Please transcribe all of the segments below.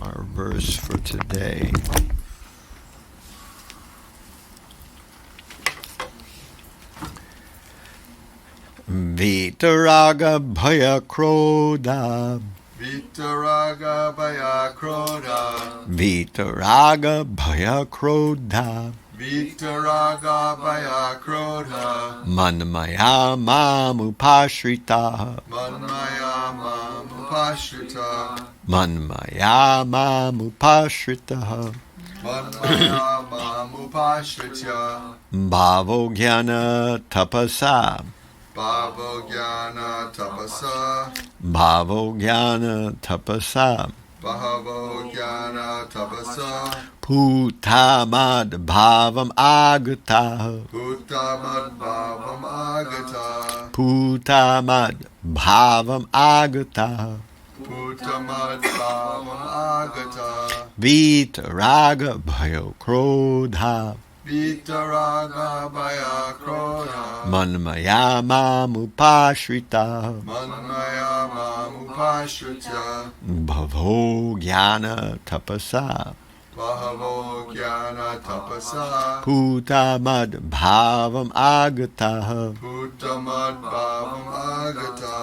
our verse for today. Vitaraga bhaya krodha. Vitaraga bhaya krodha. Vitaraga bhaya krodha. Vitaraga bhaya krodha. Manmaya mamupashrita. Manmaya mamupashrita. Manmaya mamupashrita. Manmaya mamupashrita. Bhavo jnana tapasa. Bhavo jnana tapasa. Bhavo jnana tapasa. Bhavo jnana tapasa. Putamad bhavam agata. Uttamad bhavam agata. Putamad bhavam agata. Uttamad bhavam agata. Vitaraga bhayo krodha. Vitaraga bhaya krodha. Manmaya mamupashrita. Manmaya mamupashrita. Bhavo jnana tapasa. Bhavo jnana tapasa. Putamad bhavam agata. Uttamad bhavam agata.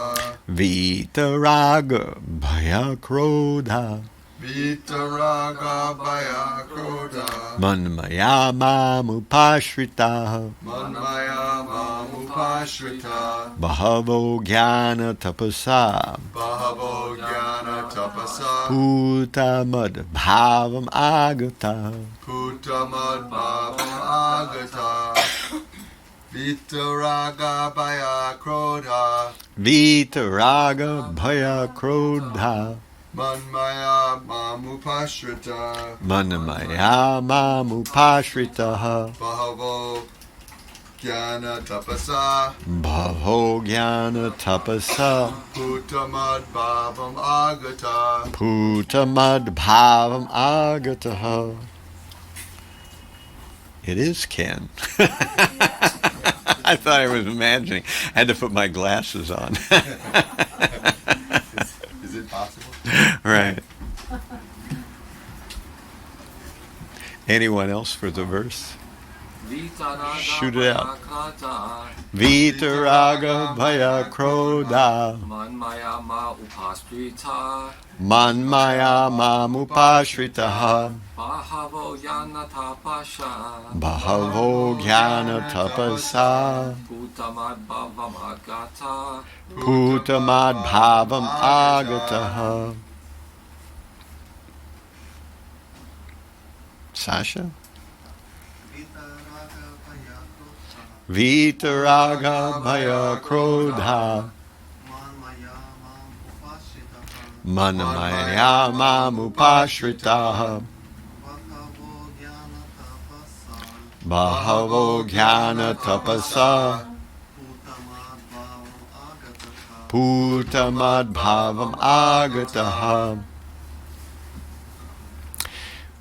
Vitaraga bhaya krodha. Vitaraga bhaya krodha. Manmaya mamupashrita. Manmaya mamupashrita. Bhavo jnana tapasa. Bhavo jnana tapasa. Putamad bhavam agata. Uttamad bhavam agata. Vitaraga bhaya krodha. Vitaraga bhaya krodha. Manmaya mamupashrita. Manmaya mamupashrita. Bhavo jnana tapasa. Bhavo jnana tapasa. Uttamad bhavam agata. Putamad bhavam agata. It is Ken. I thought I was imagining. I had to put my glasses on. Is it possible? Right. Anyone else for the verse? Shoot it out. Vitaraga bhaya krodha. Manmaya ma upashrita. Manmaya mamupashrita. Bhavo jnana tapasha. Bhavo jnana tapasa. Uttamad bhavam agata. Putamad bhavam agata. Sasha? Vitaraga bhaya krodha. Manmaya mamupashrita. Bhavo jnana tapasa. Putamad bhavam agata.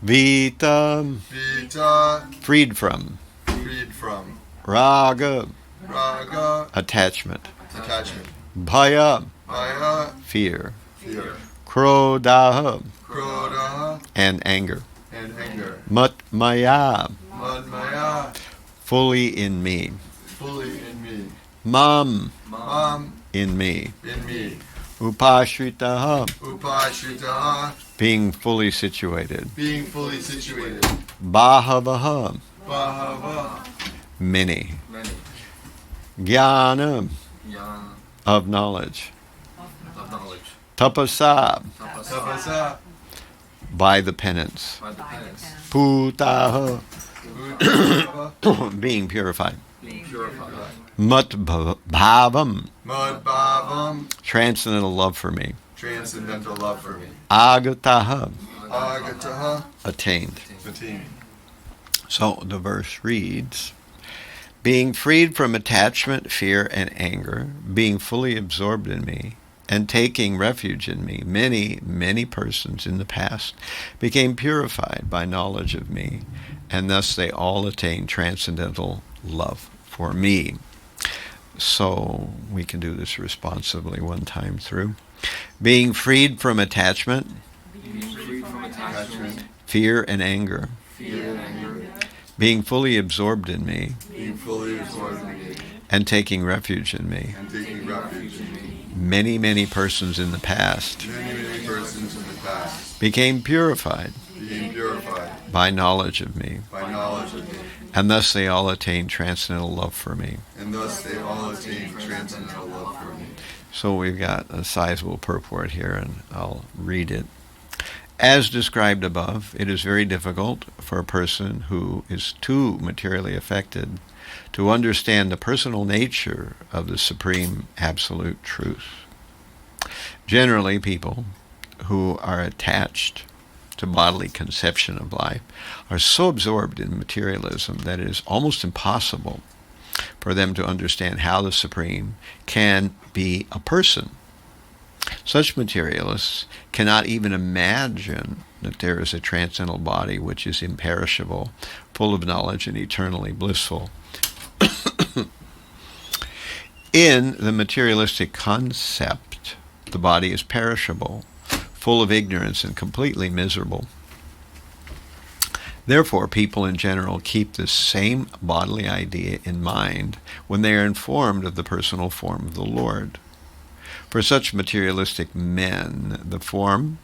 Vita, freed from. Freed from. Raga, Raga, attachment. attachment. Bhaya, Bhaya, fear. fear. Krodha, Krodha, and anger. and anger. Matmaya, Manmaya, fully in me. fully in me. Mam, Mam, in me. in me. Upashritaha, Upashritaha, being fully situated. being fully situated. Bahavaha, Bhava, many. Many. Jnana, Jnana of knowledge. of knowledge. Tapasa, Tapasa. Tapasa, by the penance. By the penance. Putaha, Uttava, being purified. Being purified. Matbhavam, Madbhavam, transcendental love for me. transcendental love for me. Agataha, Agataha, attained. attained. So the verse reads, being freed from attachment, fear, and anger, being fully absorbed in me, and taking refuge in me, many, many persons in the past became purified by knowledge of me, and thus they all attained transcendental love for me. So we can do this responsibly one time through. Being freed from attachment, being free from attachment, fear, and anger, fear, and anger, being fully absorbed in me, being fully absorbed in me, and taking refuge in me. and taking refuge in me. Many, many persons in the past Many, many persons in the past became purified being purified by knowledge of me, by knowledge of me, and thus they all attained transcendental love for me. and thus they all attain transcendental love for me. So we've got a sizable purport here, and I'll read it. As described above, it is very difficult for a person who is too materially affected to understand the personal nature of the supreme absolute truth. Generally, people who are attached to bodily conception of life are so absorbed in materialism that it is almost impossible for them to understand how the Supreme can be a person. Such materialists cannot even imagine that there is a transcendental body which is imperishable, full of knowledge, and eternally blissful. In the materialistic concept, the body is perishable, full of ignorance, and completely miserable. Therefore, people in general keep this same bodily idea in mind when they are informed of the personal form of the Lord. For such materialistic men, the form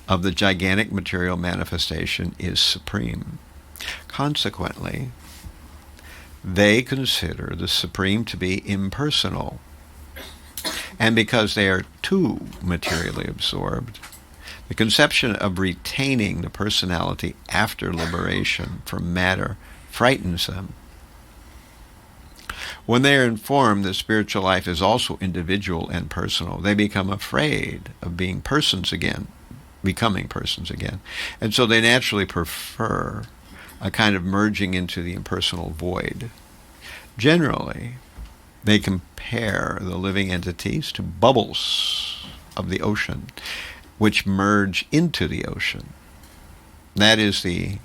of the gigantic material manifestation is supreme. Consequently, they consider the Supreme to be impersonal. And because they are too materially absorbed, the conception of retaining the personality after liberation from matter frightens them. When they are informed that spiritual life is also individual and personal, they become afraid of being persons again, becoming persons again. And so they naturally prefer a kind of merging into the impersonal void. Generally, they compare the living entities to bubbles of the ocean, which merge into the ocean. That is the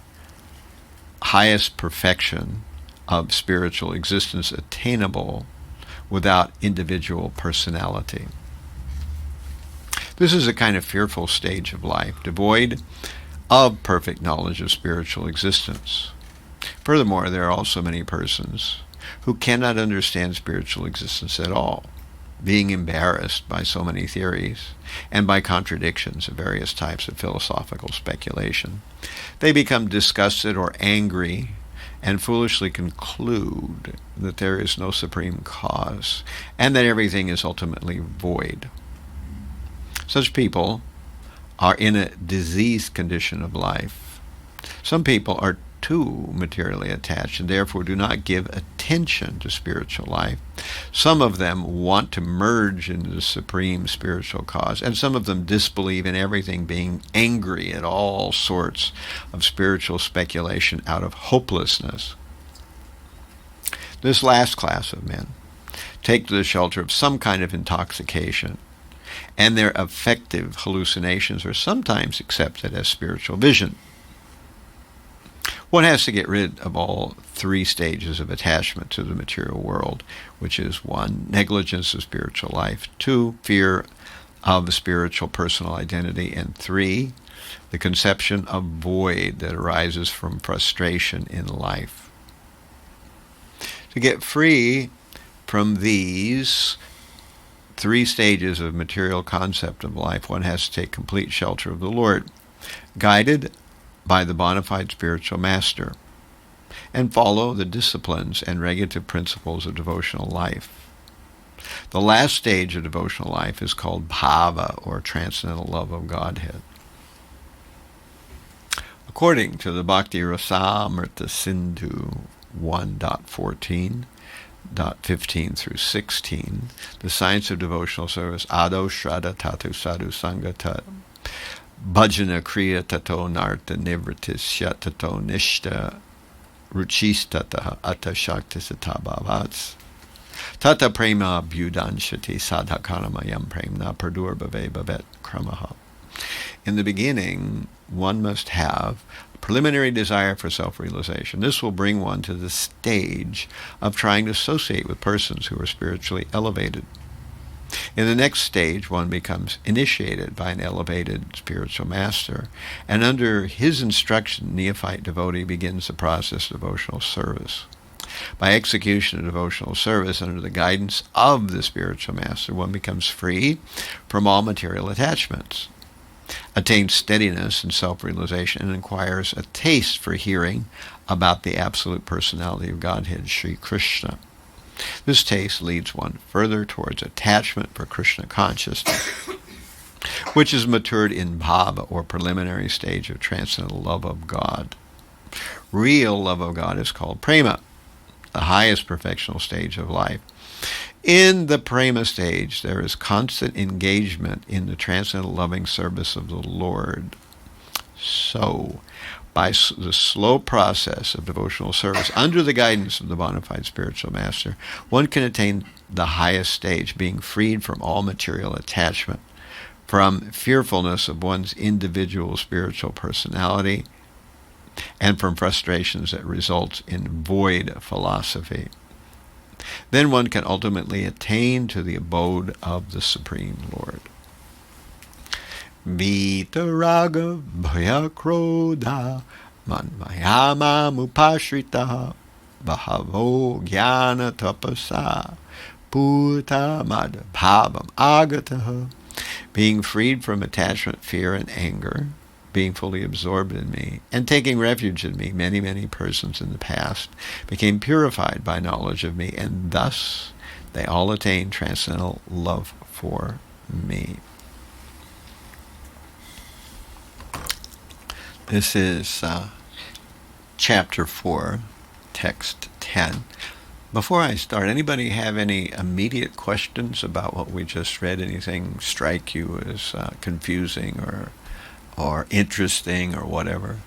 highest perfection of spiritual existence attainable without individual personality. This is a kind of fearful stage of life, devoid of perfect knowledge of spiritual existence. Furthermore, there are also many persons who cannot understand spiritual existence at all, being embarrassed by so many theories and by contradictions of various types of philosophical speculation. They become disgusted or angry and foolishly conclude that there is no supreme cause and that everything is ultimately void. Such people are in a diseased condition of life. Some people are too materially attached and therefore do not give attention to spiritual life. Some of them want to merge into the supreme spiritual cause, and some of them disbelieve in everything, being angry at all sorts of spiritual speculation out of hopelessness. This last class of men take to the shelter of some kind of intoxication, and their affective hallucinations are sometimes accepted as spiritual vision. One has to get rid of all three stages of attachment to the material world, which is 1, negligence of spiritual life, 2, fear of spiritual personal identity, and 3, the conception of void that arises from frustration in life. To get free from these 3 stages of material concept of life, one has to take complete shelter of the Lord, guided by the bona fide spiritual master, and follow the disciplines and regulative principles of devotional life. The last stage of devotional life is called bhava, or transcendental love of Godhead. According to the Bhakti Rasamrita Sindhu 1.14.15 through 16, the science of devotional service, ado shraddha tatu sadhu sangha tat, bhajana kriya tato narta nivritis shatato nishta ruchistata atta shaktisata bhavats tata prema bhudanshati sadhakanamayam premna pradur bhave bhavet kramaha. In the beginning, one must have a preliminary desire for self-realization. This will bring one to the stage of trying to associate with persons who are spiritually elevated. In the next stage, one becomes initiated by an elevated spiritual master, and under his instruction, neophyte devotee begins the process of devotional service. By execution of devotional service under the guidance of the spiritual master, one becomes free from all material attachments, attains steadiness and self-realization, and acquires a taste for hearing about the absolute personality of Godhead, Sri Krishna. This taste leads one further towards attachment for Krishna consciousness, which is matured in bhava, or preliminary stage of transcendental love of God. Real love of God is called prema, the highest perfectional stage of life. In the prema stage, there is constant engagement in the transcendental loving service of the Lord. So, by the slow process of devotional service under the guidance of the bona fide spiritual master, one can attain the highest stage, being freed from all material attachment, from fearfulness of one's individual spiritual personality, and from frustrations that result in void philosophy. Then one can ultimately attain to the abode of the Supreme Lord. Vitaraga bhayakrodha manmayama mupashrita bhavo jnana tapasa puta madbhavam agataha. Being freed from attachment, fear, and anger, being fully absorbed in me, and taking refuge in me, many, many persons in the past became purified by knowledge of me, and thus they all attained transcendental love for me. This is Chapter 4, Text 10. Before I start, anybody have any immediate questions about what we just read? Anything strike you as confusing or interesting or whatever?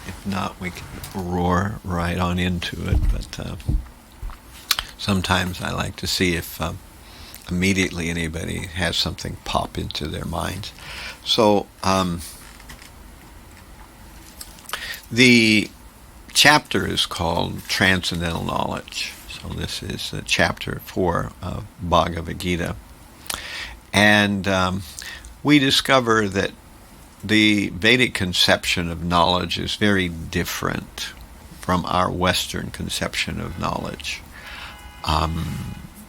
If not, we can roar right on into it. But sometimes I like to see if immediately anybody has something pop into their minds. So the chapter is called Transcendental Knowledge. So this is chapter 4 of Bhagavad-Gita. And we discover that the Vedic conception of knowledge is very different from our Western conception of knowledge.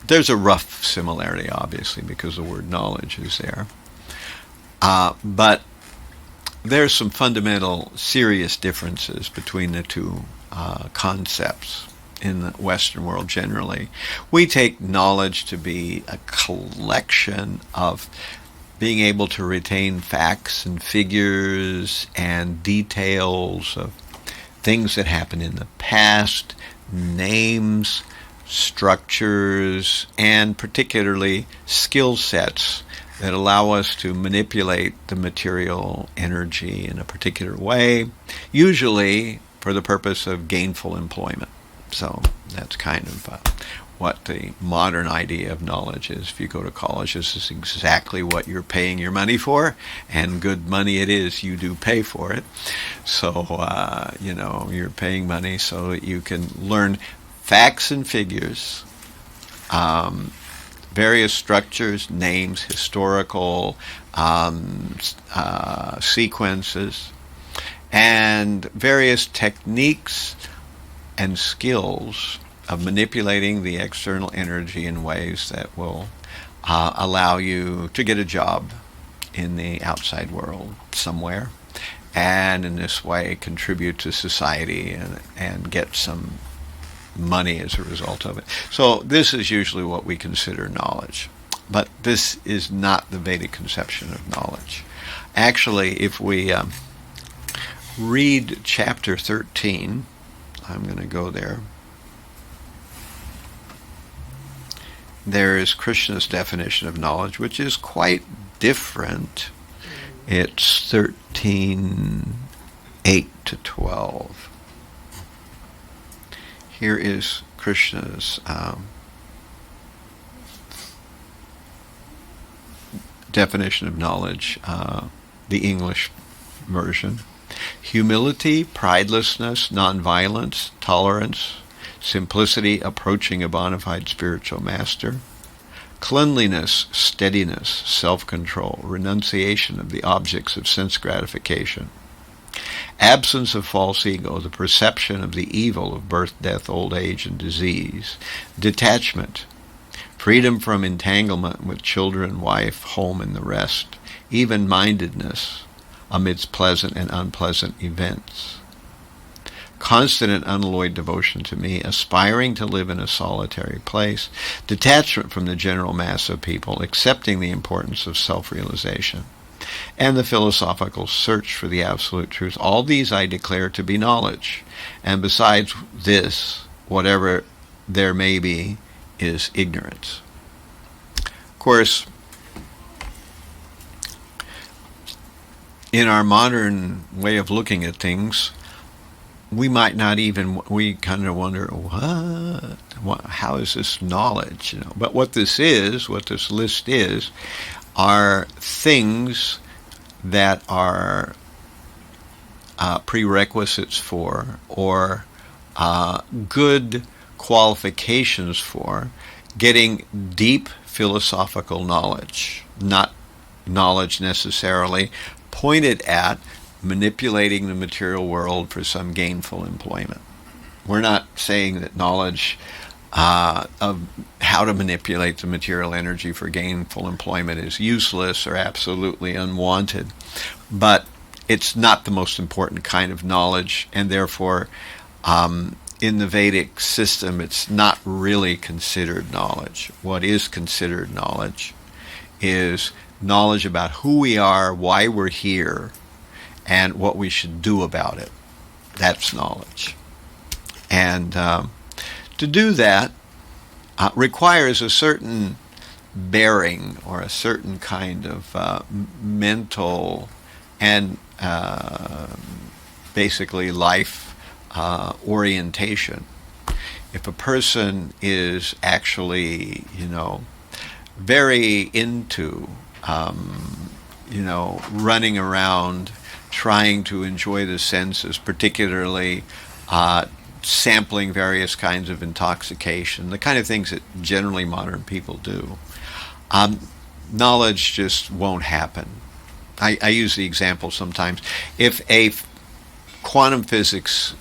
There's a rough similarity, obviously, because the word knowledge is there. But there's some fundamental, serious differences between the two concepts in the Western world generally. We take knowledge to be a collection of being able to retain facts and figures and details of things that happened in the past, names, structures, and particularly skill sets that allow us to manipulate the material energy in a particular way, usually for the purpose of gainful employment. So that's kind of what the modern idea of knowledge is. If you go to college, this is exactly what you're paying your money for, and good money it is. You do pay for it. So, you're paying money so that you can learn facts and figures, various structures, names, historical sequences, and various techniques and skills of manipulating the external energy in ways that will allow you to get a job in the outside world somewhere, and in this way contribute to society and get some money as a result of it. So this is usually what we consider knowledge. But this is not the Vedic conception of knowledge. Actually, if we read chapter 13, I'm going to go there. There is Krishna's definition of knowledge, which is quite different. It's 13:8 to 12. Here is Krishna's definition of knowledge, the English version. humility, pridelessness, nonviolence, tolerance, simplicity, approaching a bona fide spiritual master, cleanliness, steadiness, self-control, renunciation of the objects of sense gratification, absence of false ego, the perception of the evil of birth, death, old age, and disease, detachment, freedom from entanglement with children, wife, home, and the rest, even-mindedness amidst pleasant and unpleasant events, constant and unalloyed devotion to me, aspiring to live in a solitary place, detachment from the general mass of people, accepting the importance of self-realization, and the philosophical search for the absolute truth. All these I declare to be knowledge, and besides this, whatever there may be is ignorance. Of course, in our modern way of looking at things, we might not even, we kind of wonder, how is this knowledge? But what this list is, are things that are prerequisites for, or good qualifications for, getting deep philosophical knowledge, not knowledge necessarily pointed at manipulating the material world for some gainful employment. We're not saying that knowledge of how to manipulate the material energy for gainful employment is useless or absolutely unwanted, but it's not the most important kind of knowledge, and therefore in the Vedic system it's not really considered knowledge. What is considered knowledge is knowledge about who we are, why we're here, and what we should do about it. That's knowledge. And to do that requires a certain bearing, or a certain kind of mental and basically life orientation. If a person is actually, very into, running around trying to enjoy the senses, particularly sampling various kinds of intoxication, the kind of things that generally modern people do, knowledge just won't happen. I use the example sometimes. If a quantum physics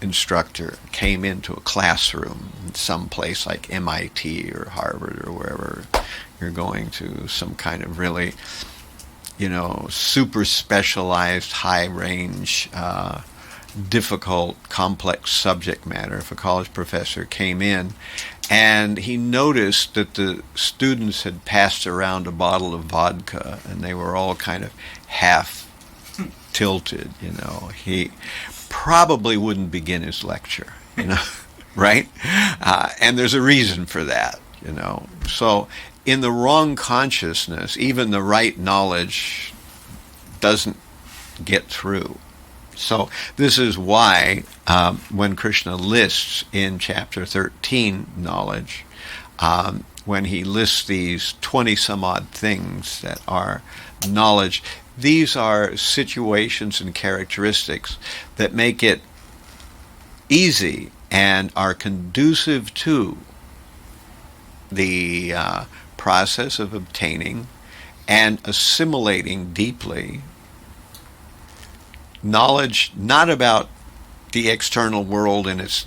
instructor came into a classroom in some place like MIT or Harvard or wherever you're going to, some kind of really, super specialized, high-range, difficult, complex subject matter. If a college professor came in and he noticed that the students had passed around a bottle of vodka and they were all kind of half tilted, he probably wouldn't begin his lecture, right? And there's a reason for that, So in the wrong consciousness, even the right knowledge doesn't get through. So this is why when Krishna lists in chapter 13 knowledge, when he lists these 20 some odd things that are knowledge, these are situations and characteristics that make it easy and are conducive to the process of obtaining and assimilating deeply knowledge, not about the external world and its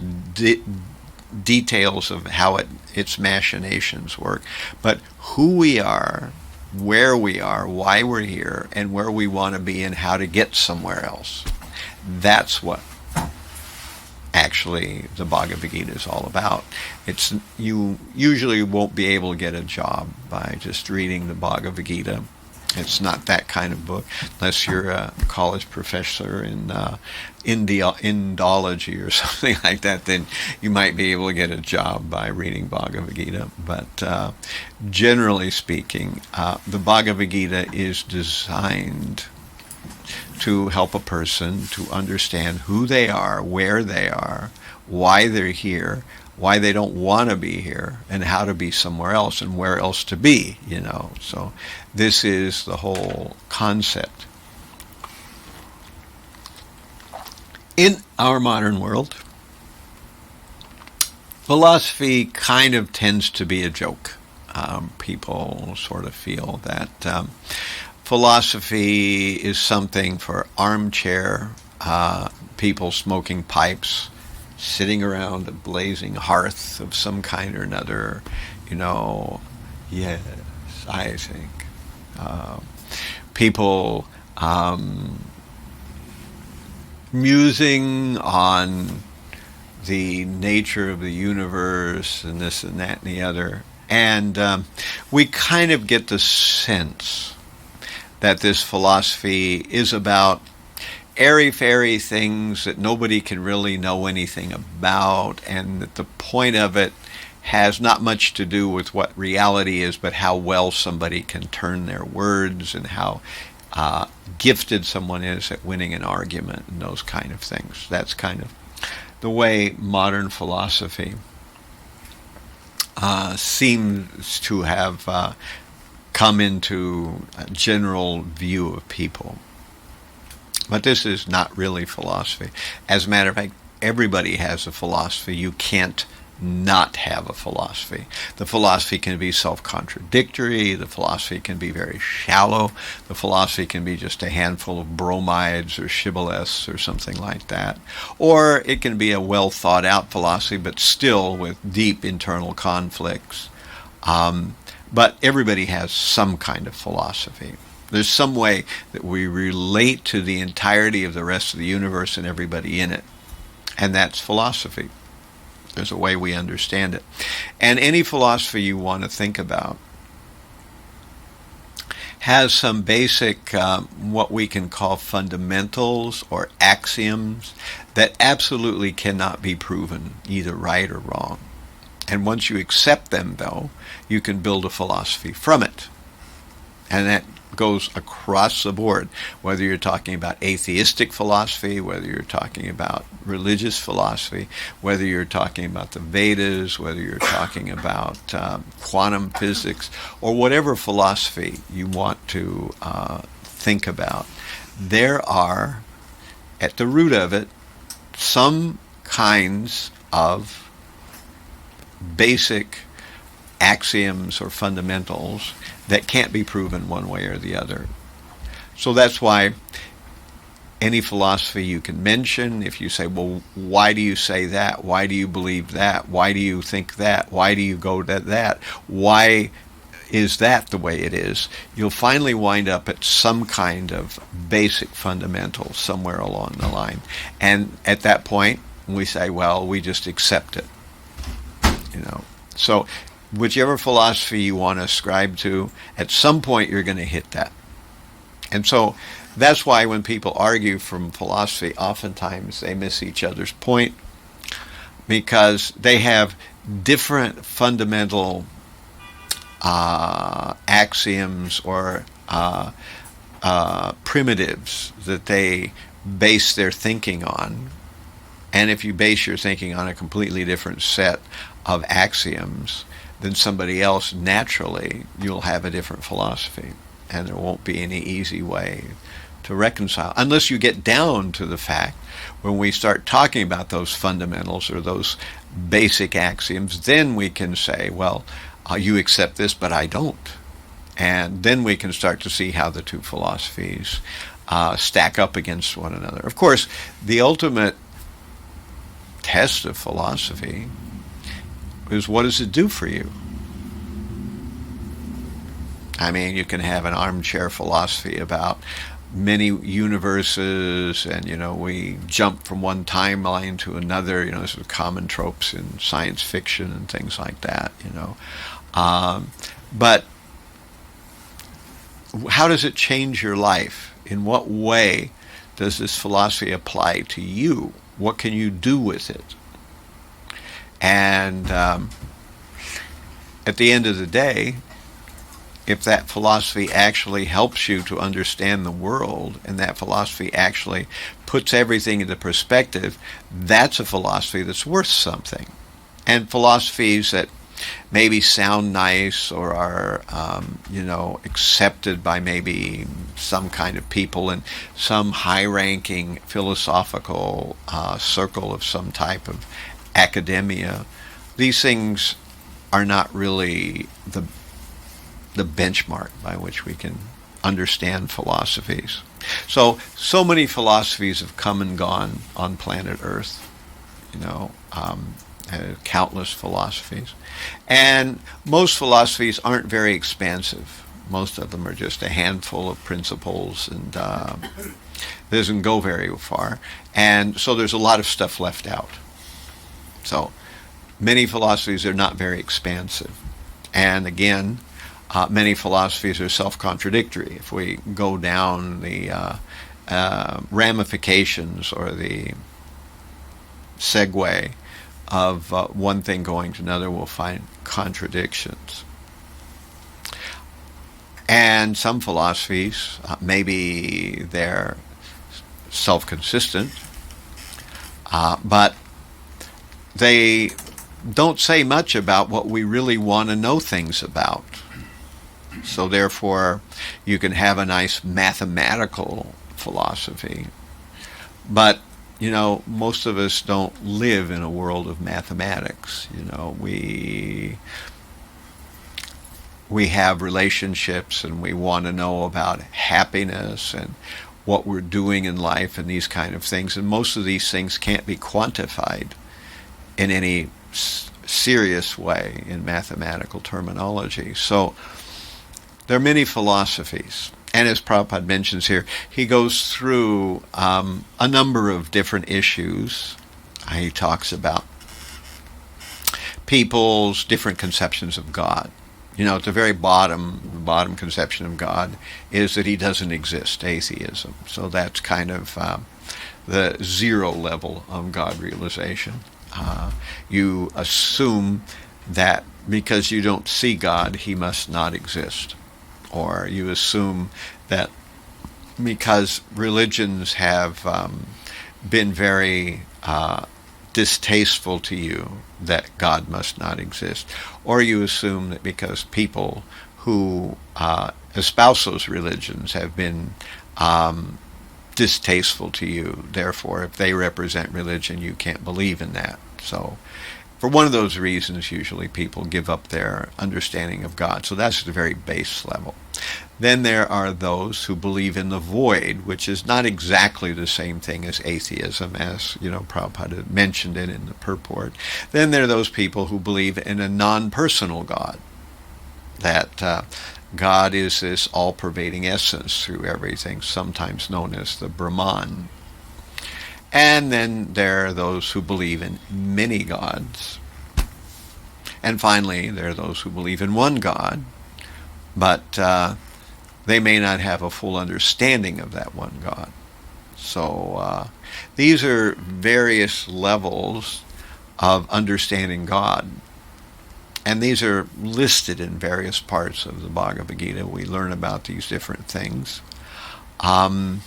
details of how its machinations work, but who we are, where we are, why we're here, and where we want to be, and how to get somewhere else. That's what actually the Bhagavad-Gita is all about. You usually won't be able to get a job by just reading the Bhagavad-Gita. It's not that kind of book, unless you're a college professor in Indology or something like that. Then you might be able to get a job by reading Bhagavad-Gita. But generally speaking, the Bhagavad-Gita is designed to help a person to understand who they are, where they are, why they're here, why they don't want to be here, and how to be somewhere else, and where else to be, So this is the whole concept. In our modern world, philosophy kind of tends to be a joke. People sort of feel that philosophy is something for armchair people smoking pipes, sitting around a blazing hearth of some kind or another. Yes, I think. People musing on the nature of the universe and this and that and the other. And we kind of get the sense that this philosophy is about airy-fairy things that nobody can really know anything about, and that the point of it has not much to do with what reality is, but how well somebody can turn their words and how gifted someone is at winning an argument and those kind of things. That's kind of the way modern philosophy seems to have come into a general view of people. But this is not really philosophy. As a matter of fact, everybody has a philosophy. You can't not have a philosophy. The philosophy can be self-contradictory. The philosophy can be very shallow. The philosophy can be just a handful of bromides or shibboleths or something like that. Or it can be a well-thought-out philosophy, but still with deep internal conflicts. But everybody has some kind of philosophy. There's some way that we relate to the entirety of the rest of the universe and everybody in it. And that's philosophy. There's a way we understand it. And any philosophy you want to think about has some basic, what we can call fundamentals or axioms that absolutely cannot be proven either right or wrong. And once you accept them, though, you can build a philosophy from it. And that goes across the board, whether you're talking about atheistic philosophy, whether you're talking about religious philosophy, whether you're talking about the Vedas, whether you're talking about quantum physics, or whatever philosophy you want to think about. There are, at the root of it, some kinds of basic axioms or fundamentals that can't be proven one way or the other. So that's why any philosophy you can mention, if you say, well, why do you say that? Why do you believe that? Why do you think that? Why do you go to that? Why is that the way it is? You'll finally wind up at some kind of basic fundamental somewhere along the line. And at that point, we say, well, we just accept it. So whichever philosophy you want to ascribe to, at some point you're going to hit that. And so that's why when people argue from philosophy, oftentimes they miss each other's point, because they have different fundamental axioms or primitives that they base their thinking on. And if you base your thinking on a completely different set of axioms than somebody else, naturally you'll have a different philosophy, and there won't be any easy way to reconcile, unless you get down to the fact when we start talking about those fundamentals or those basic axioms, then we can say, well, you accept this, but I don't. And then we can start to see how the two philosophies stack up against one another. Of course, the ultimate test of philosophy is, what does it do for you? I mean, you can have an armchair philosophy about many universes, and we jump from one timeline to another. This is common tropes in science fiction and things like that. But how does it change your life? In what way does this philosophy apply to you? What can you do with it? And at the end of the day, if that philosophy actually helps you to understand the world, and that philosophy actually puts everything into perspective, that's a philosophy that's worth something. And philosophies that maybe sound nice or are, accepted by maybe some kind of people in some high-ranking philosophical circle of some type of academia. These things are not really the benchmark by which we can understand philosophies. So many philosophies have come and gone on planet Earth, countless philosophies. And most philosophies aren't very expansive. Most of them are just a handful of principles, and doesn't go very far. And so there's a lot of stuff left out. So many philosophies are not very expansive. And again, many philosophies are self-contradictory. If we go down the ramifications or the segue of one thing going to another, we'll find contradictions. And some philosophies, maybe they're self-consistent, but they don't say much about what we really want to know things about. So therefore, you can have a nice mathematical philosophy, but most of us don't live in a world of mathematics. We have relationships, and we want to know about happiness and what we're doing in life and these kind of things. And most of these things can't be quantified in any serious way in mathematical terminology. So there are many philosophies. And as Prabhupada mentions here, he goes through a number of different issues. He talks about people's different conceptions of God. At the very bottom, the bottom conception of God is that he doesn't exist, atheism. So that's kind of the zero level of God realization. You assume that because you don't see God, he must not exist. Or you assume that because religions have been very distasteful to you, that God must not exist. Or you assume that because people who espouse those religions have been distasteful to you, therefore if they represent religion, you can't believe in that. So for one of those reasons, usually people give up their understanding of God. So that's the very base level. Then there are those who believe in the void, which is not exactly the same thing as atheism, as Prabhupada mentioned it in the purport. Then there are those people who believe in a non-personal God, that God is this all-pervading essence through everything, sometimes known as the Brahman. And then there are those who believe in many gods. And finally, there are those who believe in one God, but they may not have a full understanding of that one God. So these are various levels of understanding God. And these are listed in various parts of the Bhagavad-Gita. We learn about these different things. And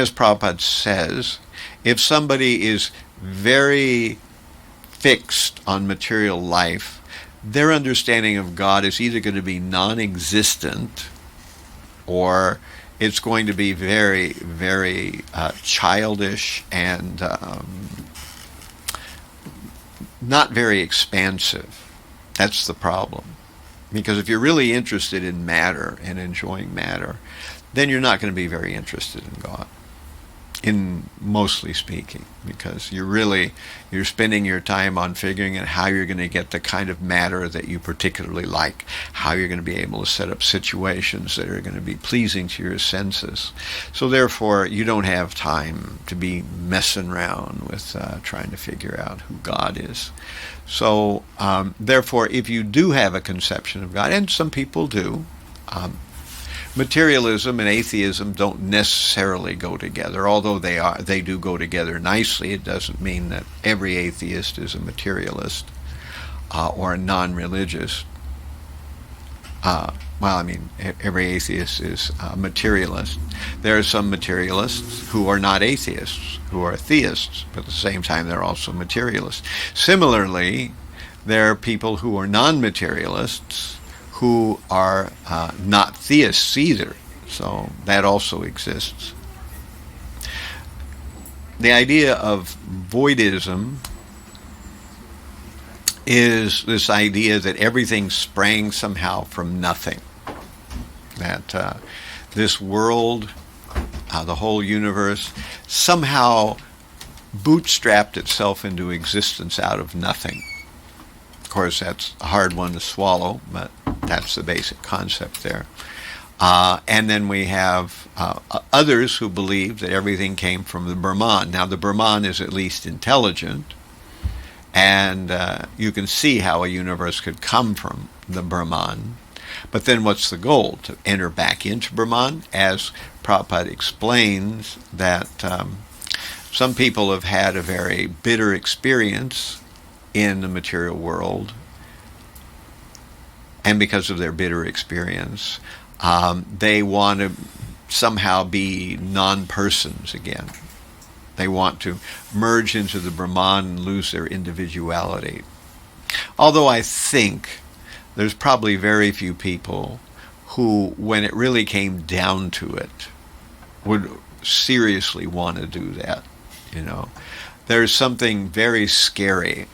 as Prabhupada says, if somebody is very fixed on material life, their understanding of God is either going to be non-existent, or it's going to be very, very childish and not very expansive. That's the problem. Because if you're really interested in matter and enjoying matter, then you're not going to be very interested in God, in mostly speaking, because you're spending your time on figuring out how you're going to get the kind of matter that you particularly like, how you're going to be able to set up situations that are going to be pleasing to your senses. So therefore, you don't have time to be messing around with trying to figure out who God is. So therefore, if you do have a conception of God, and some people do, materialism and atheism don't necessarily go together, although they do go together nicely. It doesn't mean that every atheist is a materialist or a non-religious. well, I mean, every atheist is a materialist. There are some materialists who are not atheists, who are theists, but at the same time they're also materialists. Similarly, there are people who are non-materialists who are not theists either. So that also exists. The idea of voidism is this idea that everything sprang somehow from nothing. That this world, the whole universe, somehow bootstrapped itself into existence out of nothing. Of course, that's a hard one to swallow, but that's the basic concept there. And then we have others who believe that everything came from the Brahman. Now, the Brahman is at least intelligent, and you can see how a universe could come from the Brahman. But then what's the goal? To enter back into Brahman? As Prabhupada explains, that some people have had a very bitter experience in the material world, and because of their bitter experience, they want to somehow be non-persons again. They want to merge into the Brahman and lose their individuality. Although I think there's probably very few people who, when it really came down to it, would seriously want to do that. You know, there's something very scary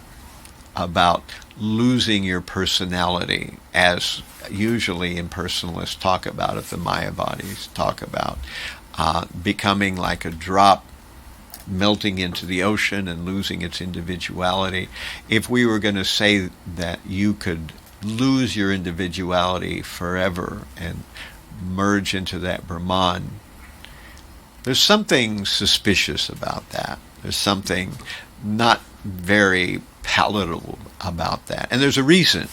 about losing your personality, as usually impersonalists talk about it, the Mayavadis talk about becoming like a drop melting into the ocean and losing its individuality. If we were going to say that you could lose your individuality forever and merge into that Brahman, there's something suspicious about that. There's something not very palatable about that. And there's a reason.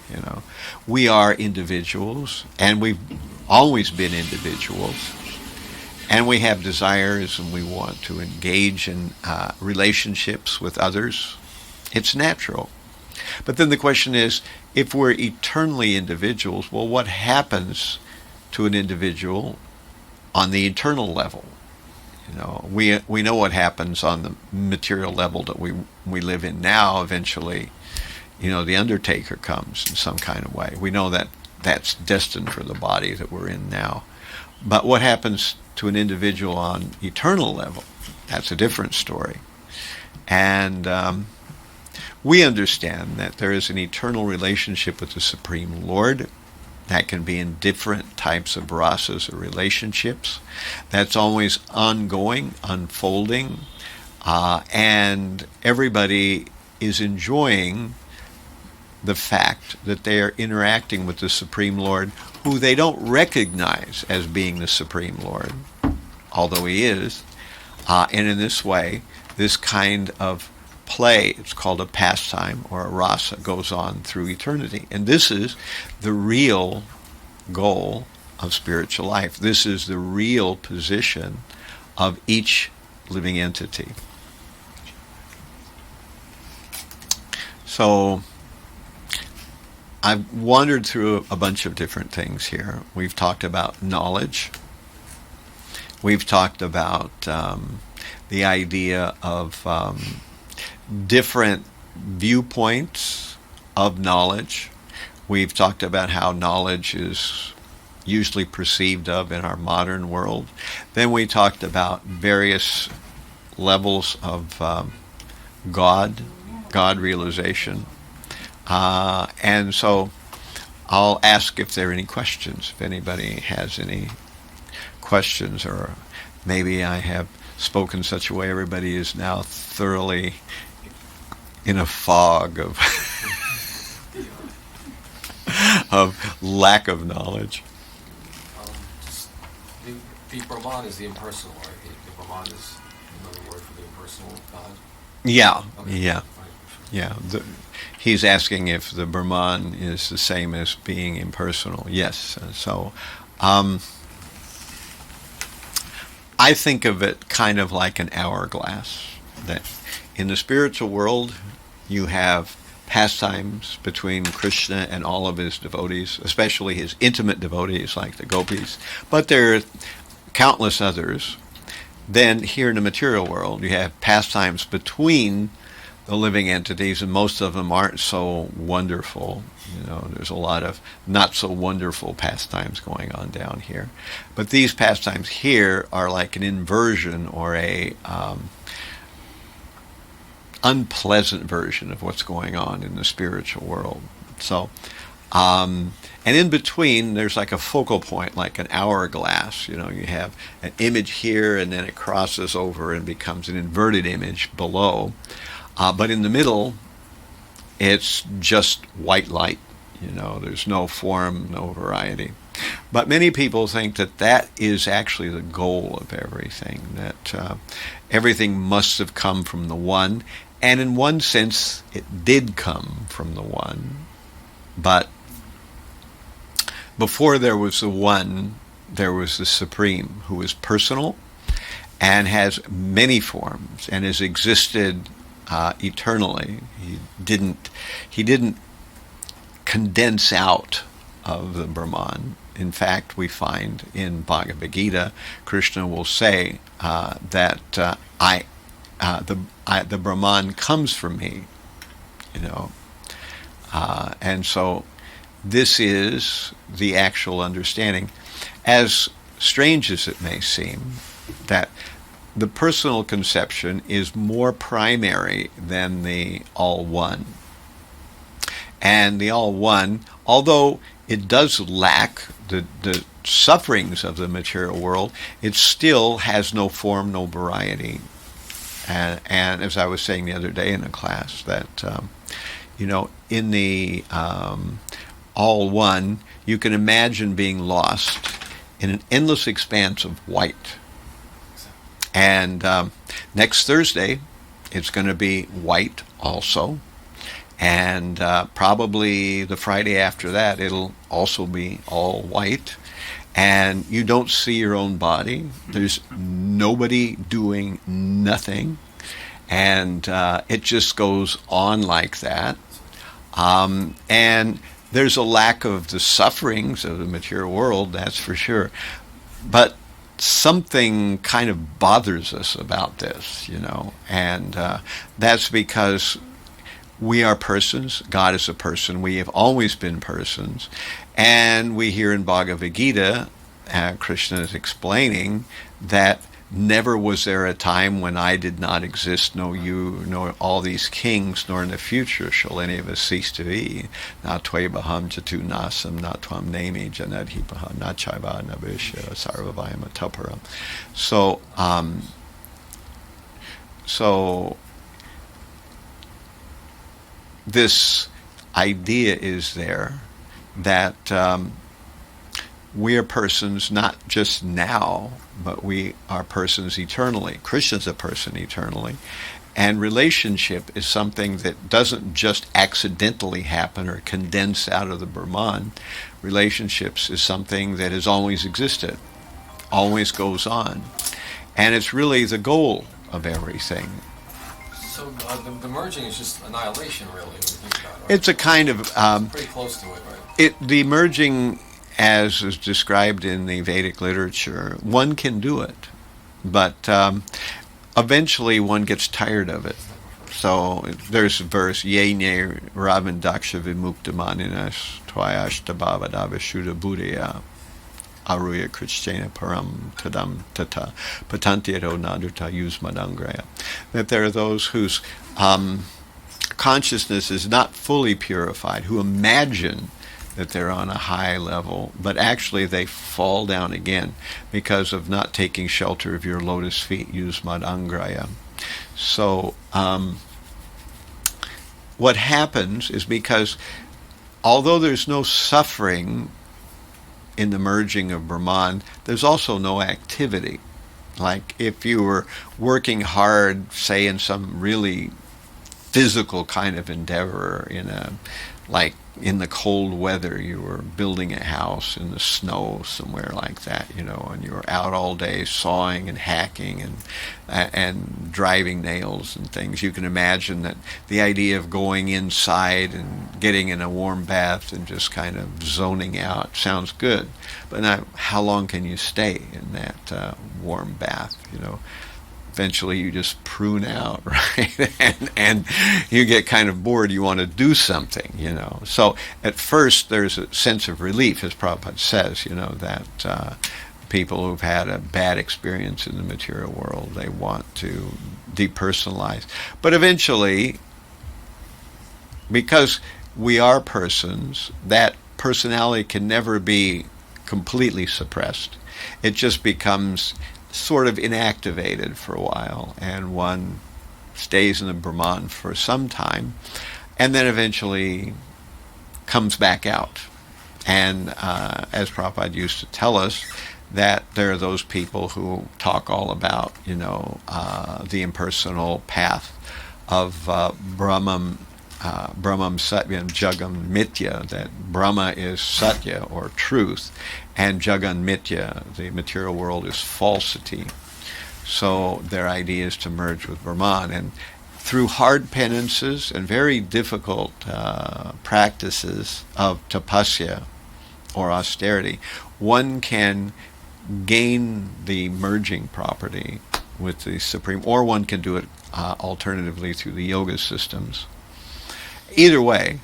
You know, we are individuals, and we've always been individuals, and we have desires, and we want to engage in relationships with others. It's natural. But then the question is, if we're eternally individuals, well, what happens to an individual on the eternal level? You know, we know what happens on the material level that we live in now. Eventually, you know, the undertaker comes in some kind of way. We know that that's destined for the body that we're in now. But what happens to an individual on eternal level? That's a different story. And we understand that there is an eternal relationship with the Supreme Lord. That can be in different types of rasas or relationships. That's always ongoing, unfolding, and everybody is enjoying the fact that they are interacting with the Supreme Lord, who they don't recognize as being the Supreme Lord, although he is. And in this way, this kind of play, it's called a pastime or a rasa, goes on through eternity. And this is the real goal of spiritual life. This is the real position of each living entity. So I've wandered through a bunch of different things here. We've talked about knowledge. We've talked about the idea of different viewpoints of knowledge. We've talked about how knowledge is usually perceived of in our modern world. Then we talked about various levels of God realization. And so I'll ask if there are any questions, if anybody has any questions, or maybe I have spoken such a way everybody is now thoroughly in a fog of of lack of knowledge. The Brahman is the impersonal, right? The Brahman is another word for the impersonal God? Yeah, Okay. yeah, yeah. He's asking if the Brahman is the same as being impersonal. Yes. So I think of it kind of like an hourglass, that in the spiritual world you have pastimes between Krishna and all of his devotees, especially his intimate devotees like the gopis. But there are countless others. Then here in the material world, you have pastimes between the living entities, and most of them aren't so wonderful. There's a lot of not so wonderful pastimes going on down here. But these pastimes here are like an inversion or a unpleasant version of what's going on in the spiritual world. So, and in between, there's like a focal point, like an hourglass. You have an image here, and then it crosses over and becomes an inverted image below. But in the middle, it's just white light. There's no form, no variety. But many people think that that is actually the goal of everything, that everything must have come from the One. And in one sense, it did come from the One. But before there was the One, there was the Supreme, who is personal and has many forms and has existed eternally. He didn't condense out of the Brahman. In fact, we find in Bhagavad-Gita, Krishna will say that the Brahman comes from me, and so this is the actual understanding. As strange as it may seem, that the personal conception is more primary than the all-one. And the all-one, although it does lack the sufferings of the material world, it still has no form, no variety. And as I was saying the other day in a class, that, in the all-one, you can imagine being lost in an endless expanse of white. And next Thursday, it's going to be white also. And probably the Friday after that, it'll also be all white. And you don't see your own body. There's nobody doing nothing. And it just goes on like that. And there's a lack of the sufferings of the material world, that's for sure. But something kind of bothers us about this, and that's because we are persons. God is a person. We have always been persons. And we hear in Bhagavad-Gita, Krishna is explaining that never was there a time when I did not exist, no you, nor all these kings, nor in the future shall any of us cease to be. Na tvebaham jatu nasam, na tvam nemi janadhipaha, na chaiva navishya sarvavayama taparam. So this idea is there that we are persons not just now, but we are persons eternally. Krishna's a person eternally. And relationship is something that doesn't just accidentally happen or condense out of the Brahman. Relationships is something that has always existed, always goes on. And it's really the goal of everything. So the merging is just annihilation, really, when you think about it, right? It's a kind of... pretty close to it, right? The merging, as is described in the Vedic literature, one can do it. But eventually one gets tired of it. So there's a verse, Yene Ravan Daksha Vimukta Maninas Twayashta Bhavadava Shuddha Buddhaya Aruya Krishna Param Tadam Tata Patantiro Naduta Yusmadangraya. That there are those whose consciousness is not fully purified, who imagine that they're on a high level, but actually they fall down again because of not taking shelter of your lotus feet, Yusmadangraya. So what happens is, because although there's no suffering in the merging of Brahman, there's also no activity. Like if you were working hard, say in some really physical kind of endeavor, in a, like in the cold weather, you were building a house in the snow somewhere like that, and you were out all day sawing and hacking and driving nails and things. You can imagine that the idea of going inside and getting in a warm bath and just kind of zoning out sounds good, but now how long can you stay in that warm bath? Eventually you just prune out, right? and you get kind of bored. You want to do something, So at first there's a sense of relief, as Prabhupada says, that people who've had a bad experience in the material world, they want to depersonalize. But eventually, because we are persons, that personality can never be completely suppressed. It just becomes sort of inactivated for a while, and one stays in the Brahman for some time, and then eventually comes back out. And as Prabhupada used to tell us, that there are those people who talk all about, the impersonal path of Brahman, Satyam, Jagam, Mitya, that Brahma is Satya, or truth, and Jagan Mitya, the material world, is falsity. So their idea is to merge with Brahman. And through hard penances and very difficult practices of tapasya, or austerity, one can gain the merging property with the Supreme, or one can do it alternatively through the yoga systems. Either way,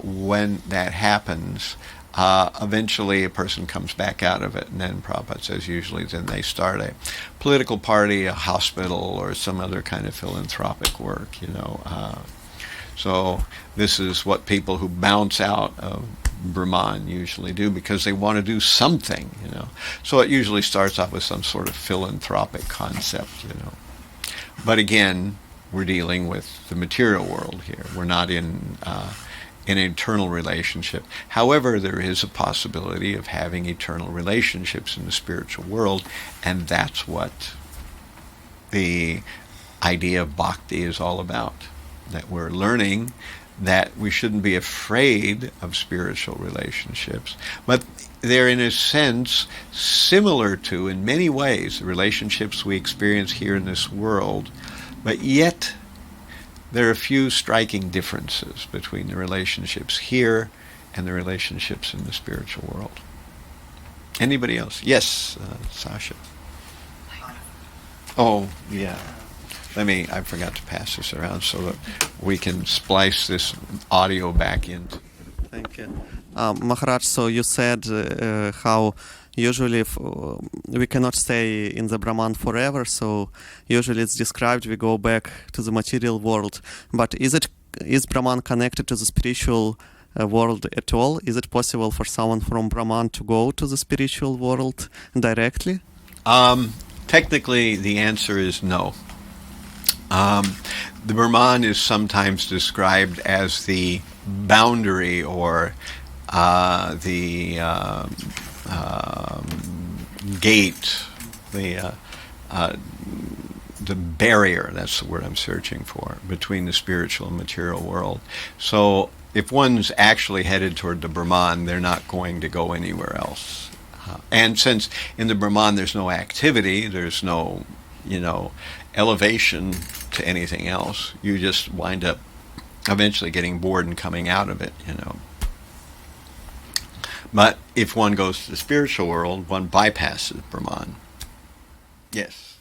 when that happens, eventually a person comes back out of it, and then Prabhupada says usually then they start a political party, a hospital, or some other kind of philanthropic work, So this is what people who bounce out of Brahman usually do, because they want to do something, So it usually starts off with some sort of philanthropic concept, But again, we're dealing with the material world here. We're not in an eternal relationship. However, there is a possibility of having eternal relationships in the spiritual world, and that's what the idea of bhakti is all about. That we're learning that we shouldn't be afraid of spiritual relationships, but they're in a sense similar to, in many ways, the relationships we experience here in this world, but yet there are a few striking differences between the relationships here and the relationships in the spiritual world. Anybody else? Yes, Sasha. Oh, yeah. I forgot to pass this around so that we can splice this audio back in. Thank you. Maharaj, so you said how usually we cannot stay in the Brahman forever, so usually it's described we go back to the material world. But is Brahman connected to the spiritual world at all? Is it possible for someone from Brahman to go to the spiritual world directly? Technically, the answer is no. The Brahman is sometimes described as the boundary, or the gate, the barrier, that's the word I'm searching for, between the spiritual and material world. So if one's actually headed toward the Brahman, they're not going to go anywhere else. And since in the Brahman there's no activity, there's no, elevation to anything else, you just wind up eventually getting bored and coming out of it, But if one goes to the spiritual world, one bypasses Brahman. Yes.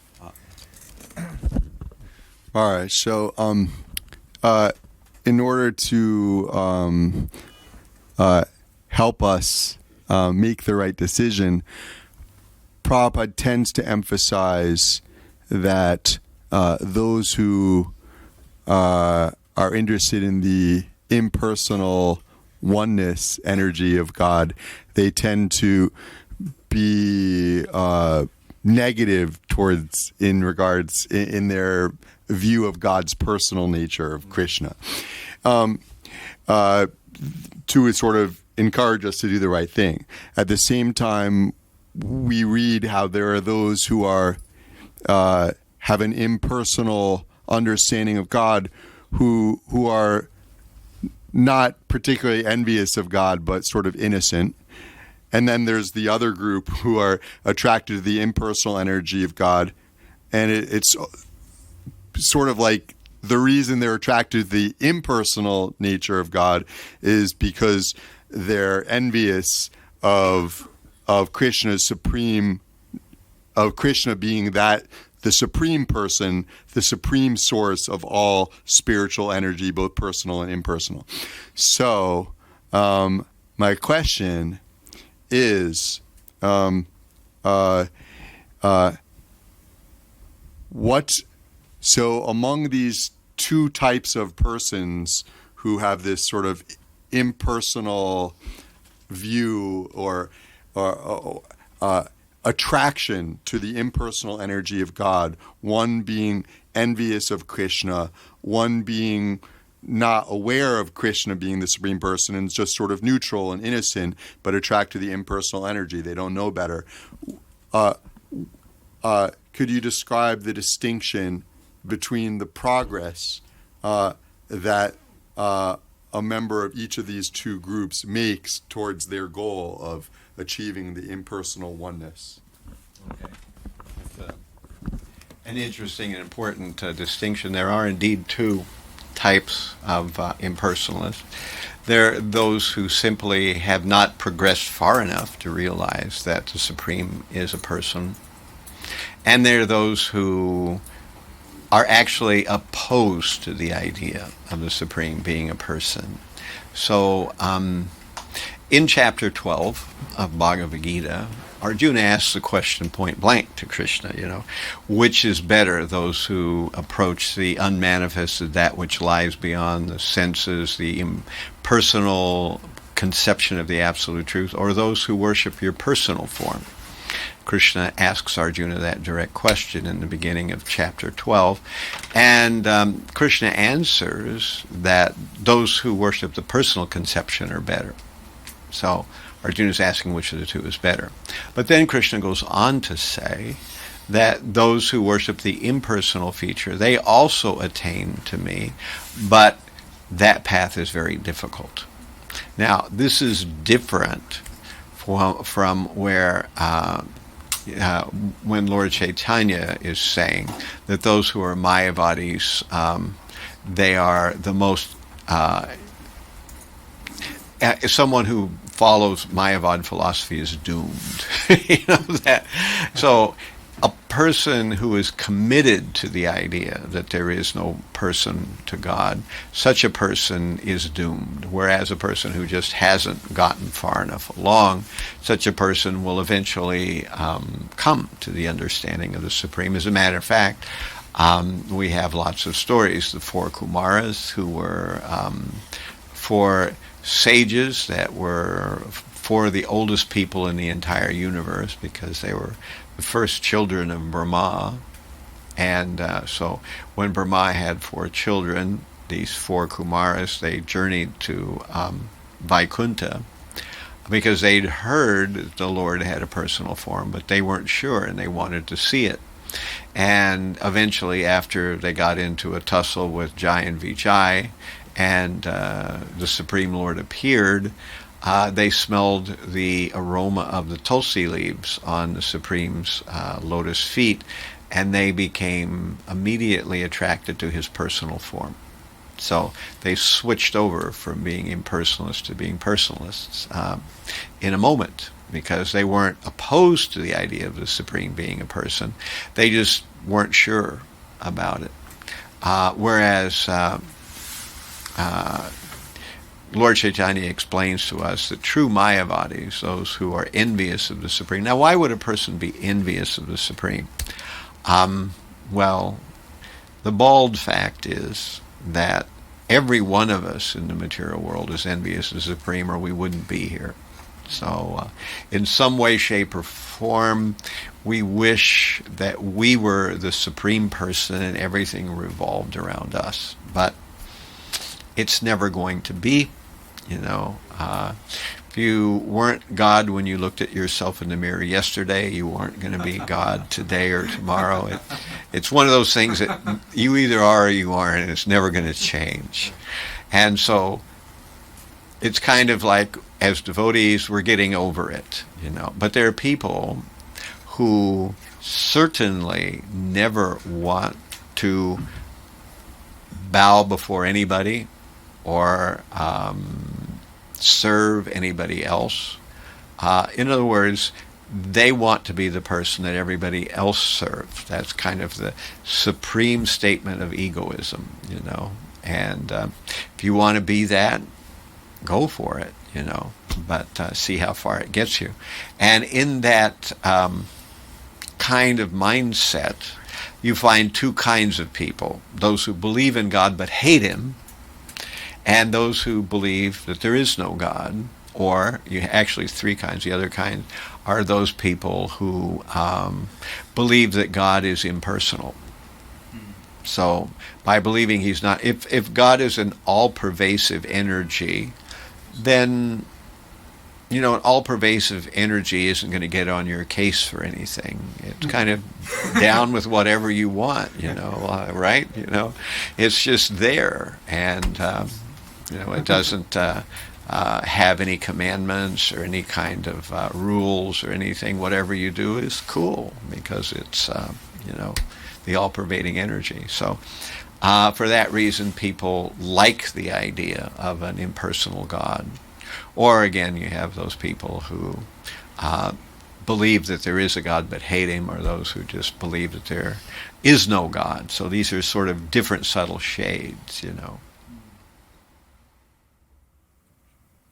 All right. So, in order to help us make the right decision, Prabhupada tends to emphasize that those who are interested in the impersonal oneness energy of God, they tend to be negative towards, in their view of God's personal nature, of Krishna, to sort of encourage us to do the right thing. At the same time, we read how there are those who are have an impersonal understanding of God, who are not particularly envious of God, but sort of innocent. And then there's the other group who are attracted to the impersonal energy of God. And it's sort of like the reason they're attracted to the impersonal nature of God is because they're envious of Krishna's supreme, of Krishna being that the supreme person, the supreme source of all spiritual energy, both personal and impersonal. So, my question is, so among these two types of persons who have this sort of impersonal view or attraction to the impersonal energy of God, one being envious of Krishna, one being not aware of Krishna being the supreme person and just sort of neutral and innocent, but attracted to the impersonal energy. They don't know better. Could you describe the distinction between the progress that a member of each of these two groups makes towards their goal of achieving the impersonal oneness? Okay. That's an interesting and important distinction. There are indeed two types of impersonalists. There are those who simply have not progressed far enough to realize that the Supreme is a person. And there are those who are actually opposed to the idea of the Supreme being a person. So, in chapter 12 of Bhagavad-Gita, Arjuna asks the question point blank to Krishna, which is better, those who approach the unmanifested, that which lies beyond the senses, the impersonal conception of the absolute truth, or those who worship your personal form? Krishna asks Arjuna that direct question in the beginning of chapter 12, and Krishna answers that those who worship the personal conception are better. So Arjuna is asking which of the two is better. But then Krishna goes on to say that those who worship the impersonal feature, they also attain to me, but that path is very difficult. Now, this is different from where when Lord Chaitanya is saying that those who are Mayavadis, they are the most someone who follows Mayavad philosophy is doomed. That. So a person who is committed to the idea that there is no person to God, such a person is doomed. Whereas a person who just hasn't gotten far enough along, such a person will eventually come to the understanding of the Supreme. As a matter of fact, we have lots of stories. The four Kumaras, who were four sages that were four of the oldest people in the entire universe, because they were the first children of Brahma. And so when Brahma had four children, these four Kumaras, they journeyed to Vaikuntha because they'd heard that the Lord had a personal form, but they weren't sure and they wanted to see it. And eventually, after they got into a tussle with Jai and Vijay, and the Supreme Lord appeared, they smelled the aroma of the tulsi leaves on the Supreme's lotus feet, and they became immediately attracted to his personal form. So they switched over from being impersonalists to being personalists in a moment, because they weren't opposed to the idea of the Supreme being a person. They just weren't sure about it. Whereas Lord Chaitanya explains to us that true Mayavadis, those who are envious of the Supreme. Now, why would a person be envious of the Supreme? Well, the bald fact is that every one of us in the material world is envious of the Supreme, or we wouldn't be here. So, in some way, shape, or form, we wish that we were the Supreme Person and everything revolved around us. But it's never going to be, If you weren't God when you looked at yourself in the mirror yesterday, you weren't going to be God today or tomorrow. It's one of those things that you either are or you aren't, and it's never going to change. And so it's kind of like, as devotees, we're getting over it, But there are people who certainly never want to bow before anybody or serve anybody else. In other words, they want to be the person that everybody else serves. That's kind of the supreme statement of egoism, And if you want to be that, go for it, But see how far it gets you. And in that kind of mindset, you find two kinds of people: those who believe in God but hate Him, and those who believe that there is no God. Or you actually three kinds. The other kind are those people who believe that God is impersonal. So by believing He's not, if God is an all-pervasive energy, then an all-pervasive energy isn't going to get on your case for anything. It's kind of down with whatever you want, right? It's just there, and it doesn't have any commandments or any kind of rules or anything. Whatever you do is cool because it's the all-pervading energy. So for that reason, people like the idea of an impersonal God. Or again, you have those people who believe that there is a God but hate Him, or those who just believe that there is no God. So these are sort of different subtle shades,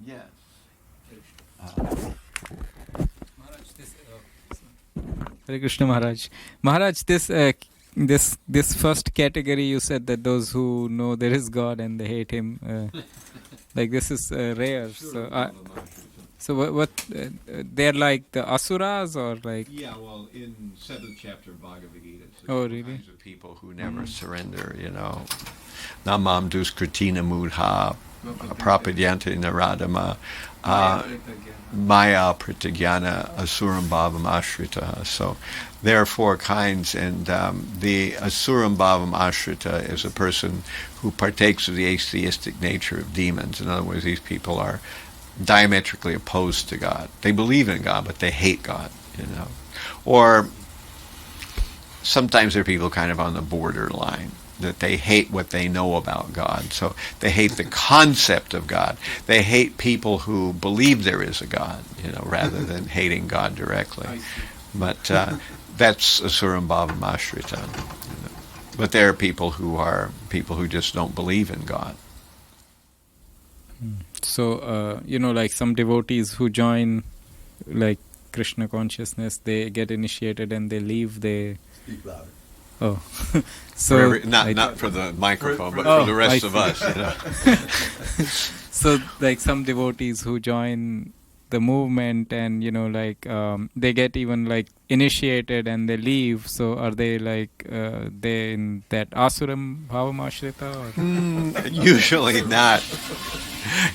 Yes. Hare Krishna Maharaj. Maharaj, this first category, you said that those who know there is God and they hate Him, like this is rare. So what they're like the asuras, or like? Yeah, well, in 7th chapter of Bhagavad-Gita, it's Oh, really? kinds of people who never surrender, Namam duskritina mudha, prapadyante naradama, maya pratigyana asuram bhavam ashrita. So there are four kinds, and the asuram bhavam ashrita is a person who partakes of the atheistic nature of demons. In other words, these people are diametrically opposed to God. They believe in God, but they hate God, Or sometimes there are people kind of on the borderline, that they hate what they know about God. So they hate the concept of God. They hate people who believe there is a God, rather than hating God directly. But that's asuram bhavam ashrita. But there are people who just don't believe in God. So, like some devotees who join, like Krishna consciousness, they get initiated and they leave. They Speak louder. Oh, so not for the microphone, but for the rest of us. So, like some devotees who join the movement, and they get even like initiated and they leave. So, are they like they in that asuram bhavam ashrita? Or? Usually not.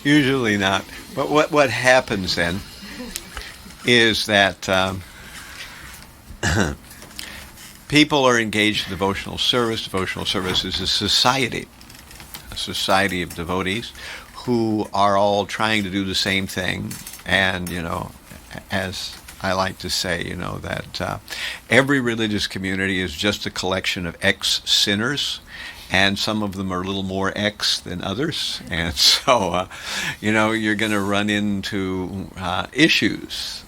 Usually not. But what happens then is that people are engaged in devotional service. Devotional service is a society of devotees who are all trying to do the same thing. And, as I like to say, that every religious community is just a collection of ex-sinners, and some of them are a little more ex than others. And so, you're going to run into issues.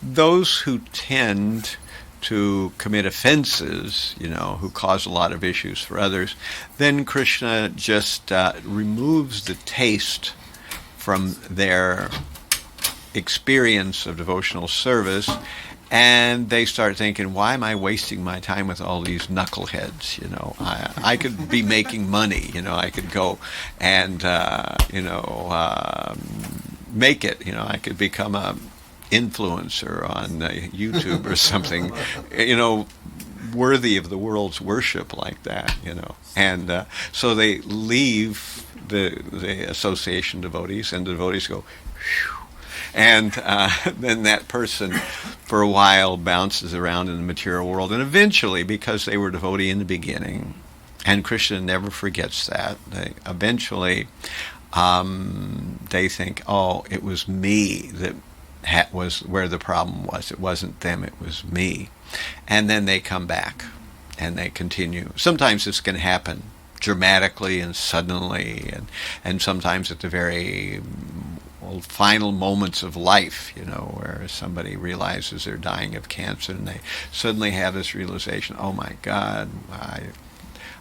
Those who tend to commit offenses, who cause a lot of issues for others, then Krishna just removes the taste from their experience of devotional service, and they start thinking, why am I wasting my time with all these knuckleheads? I could be making money. I could go and make it. I could become a influencer on YouTube or something, worthy of the world's worship like that, And so they leave the association devotees, and the devotees go, phew. And then that person, for a while, bounces around in the material world, and eventually, because they were devotee in the beginning, And Krishna never forgets that. Eventually, they think, oh, it was me that was where the problem was. It wasn't them, it was me. And then they come back and they continue. Sometimes this can happen dramatically and suddenly, and sometimes at the very final moments of life, where somebody realizes they're dying of cancer and they suddenly have this realization, oh my God,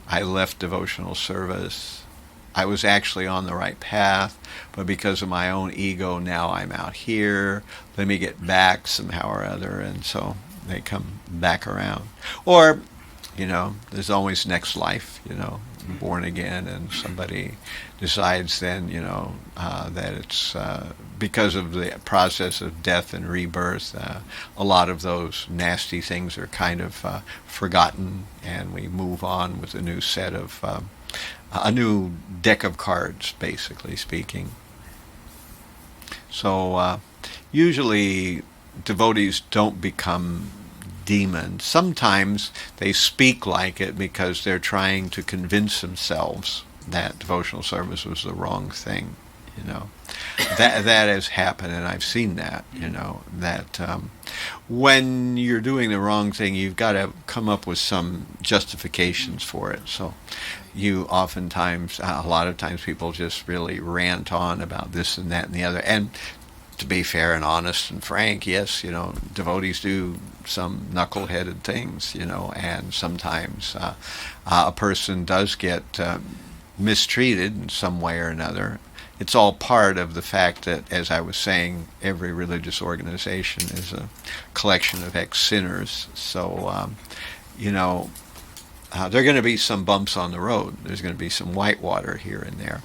I left devotional service. I was actually on the right path, but because of my own ego, now I'm out here. Let me get back somehow or other. And so they come back around. Or, there's always next life, born again, and somebody decides then, that it's because of the process of death and rebirth, a lot of those nasty things are kind of forgotten, and we move on with a new set of, a new deck of cards, basically speaking. So usually devotees don't become demons. Sometimes they speak like it because they're trying to convince themselves that devotional service was the wrong thing. That has happened, and I've seen that. That when you're doing the wrong thing, you've got to come up with some justifications for it. So you oftentimes, a lot of times, people just really rant on about this and that and the other. And to be fair and honest and frank, yes, devotees do some knuckle-headed things, and sometimes a person does get mistreated in some way or another. It's all part of the fact that, as I was saying, every religious organization is a collection of ex-sinners. So, there are going to be some bumps on the road. There's going to be some whitewater here and there.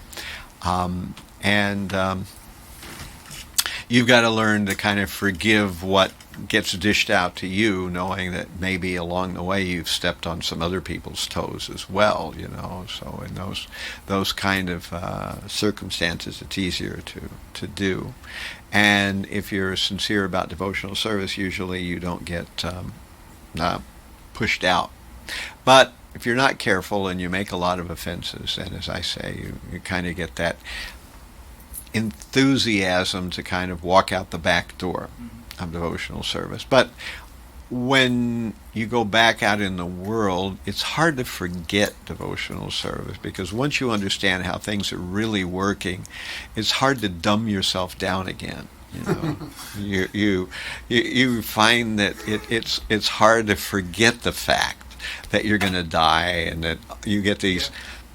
You've got to learn to kind of forgive what gets dished out to you, knowing that maybe along the way you've stepped on some other people's toes as well, So in those kind of circumstances, it's easier to do. And if you're sincere about devotional service, usually you don't get pushed out. But if you're not careful and you make a lot of offenses, then, as I say, you kind of get that enthusiasm to kind of walk out the back door of devotional service. But when you go back out in the world, it's hard to forget devotional service, because once you understand how things are really working, it's hard to dumb yourself down again. You find that it's hard to forget the fact that you're going to die, and that you get these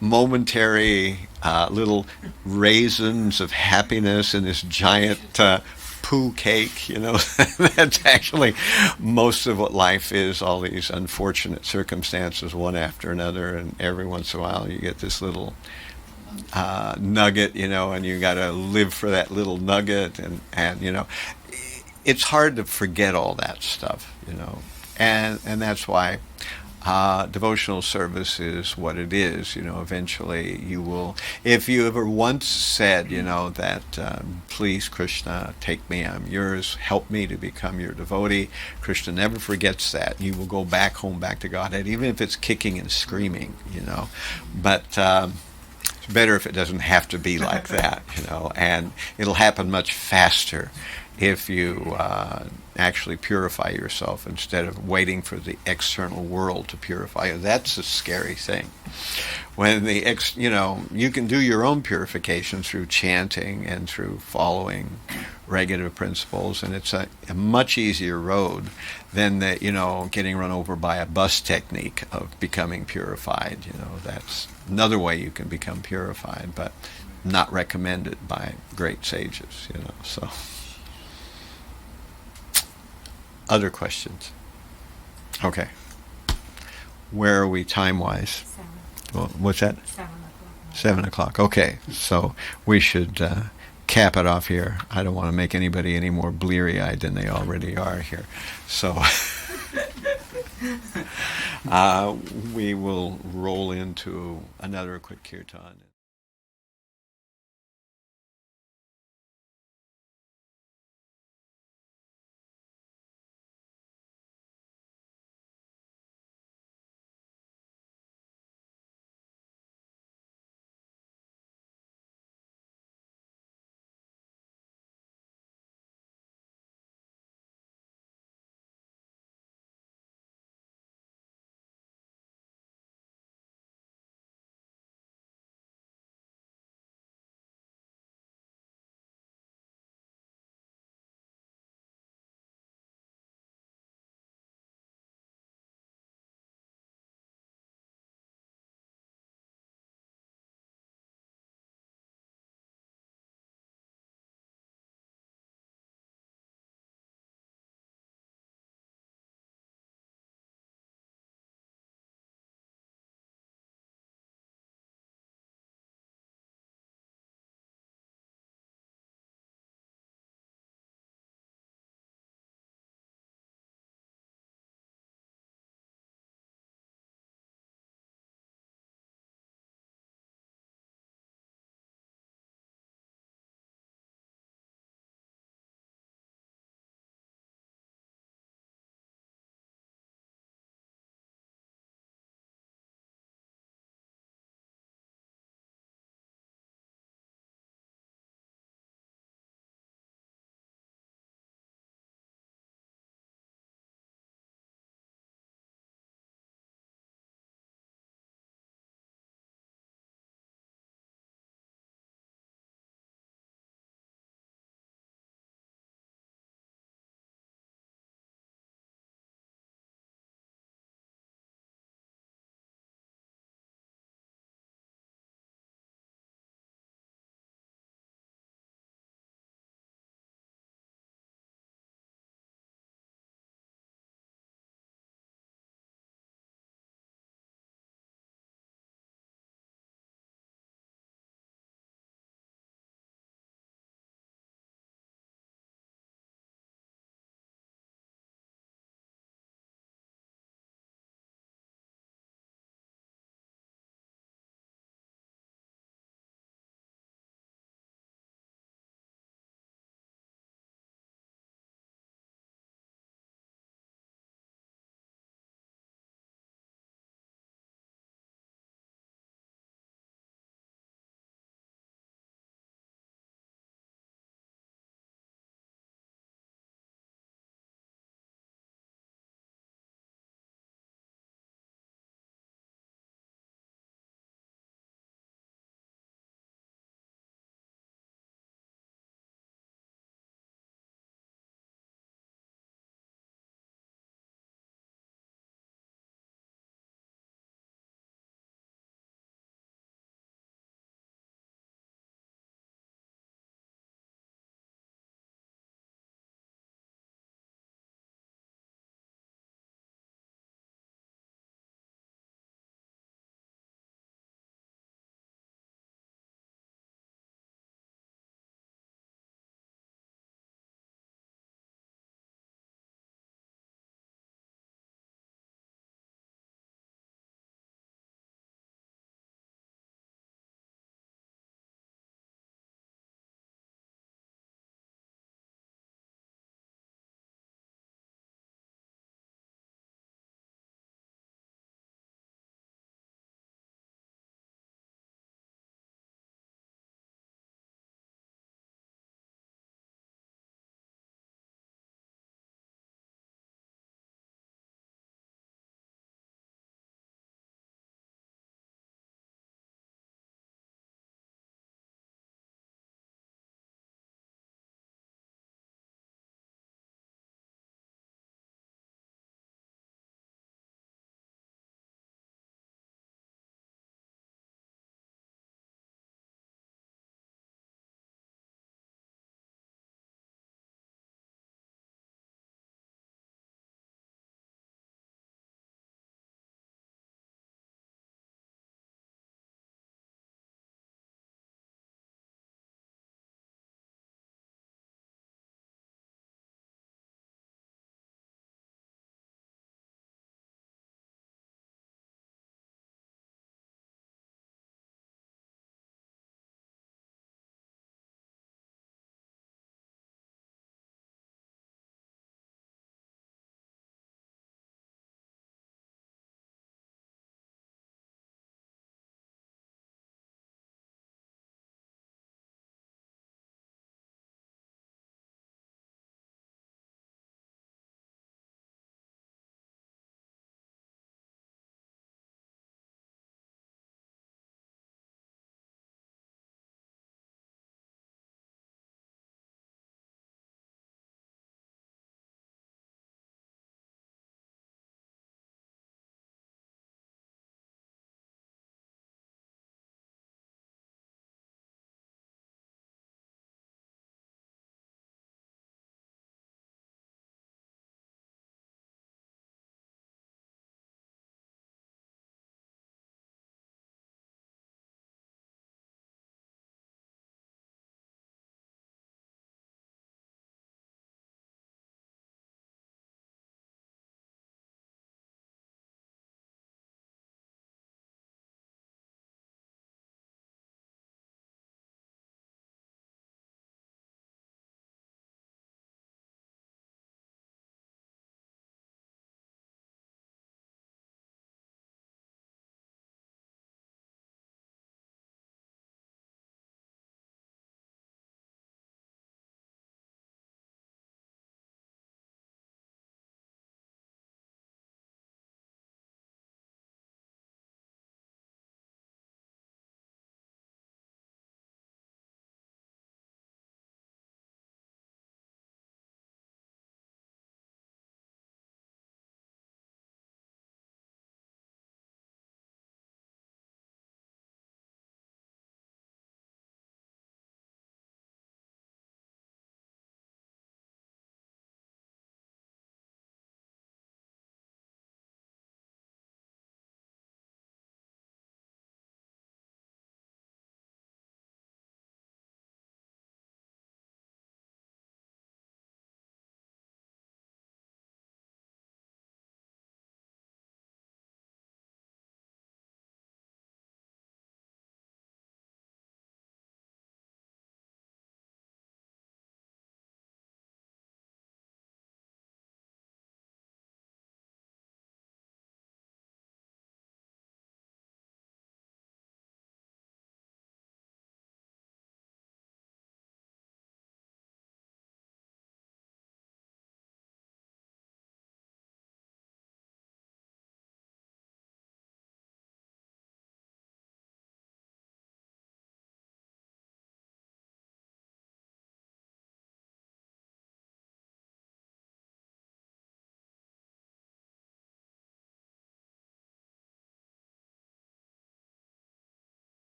momentary little raisins of happiness in this giant poo cake, That's actually most of what life is, all these unfortunate circumstances one after another, and every once in a while you get this little nugget, and you got to live for that little nugget, and it's hard to forget all that stuff, and that's why devotional service is what it is. Eventually you will, if you ever once said, that please Krishna, take me, I'm yours, help me to become your devotee, Krishna never forgets that. You will go back home, back to Godhead, even if it's kicking and screaming, But it's better if it doesn't have to be like that, and it'll happen much faster if you actually purify yourself instead of waiting for the external world to purify you. That's a scary thing. When you can do your own purification through chanting and through following regular principles, and it's a much easier road than the getting run over by a bus technique of becoming purified. That's another way you can become purified, but not recommended by great sages. So. Other questions? Okay. Where are we time-wise? 7. What's that? 7 o'clock. 7 o'clock. Okay. So we should cap it off here. I don't want to make anybody any more bleary-eyed than they already are here. So we will roll into another quick kirtan.